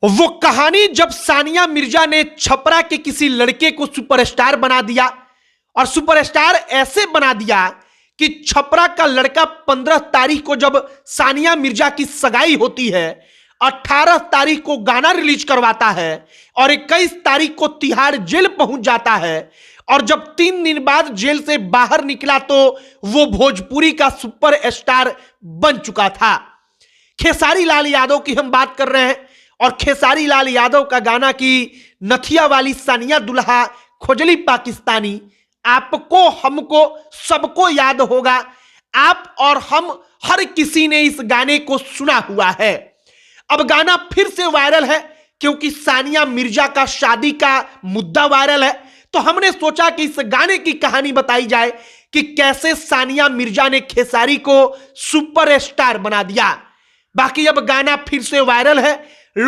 वो कहानी जब सानिया मिर्जा ने छपरा के किसी लड़के को सुपरस्टार बना दिया, और सुपरस्टार ऐसे बना दिया कि छपरा का लड़का 15 तारीख को जब सानिया मिर्जा की सगाई होती है, 18 तारीख को गाना रिलीज करवाता है और 21 तारीख को तिहाड़ जेल पहुंच जाता है। और जब 3 दिन बाद जेल से बाहर निकला तो वो भोजपुरी का सुपरस्टार बन चुका था। खेसारी लाल यादव की हम बात कर रहे हैं, और खेसारी लाल यादव का गाना की नथिया वाली सानिया दुल्हा खोजली पाकिस्तानी आपको हमको सबको याद होगा। आप और हम हर किसी ने इस गाने को सुना हुआ है। अब गाना फिर से वायरल है क्योंकि सानिया मिर्जा का शादी का मुद्दा वायरल है। तो हमने सोचा कि इस गाने की कहानी बताई जाए कि कैसे सानिया मिर्जा ने खेसारी को सुपरस्टार बना दिया। बाकी अब गाना फिर से वायरल है,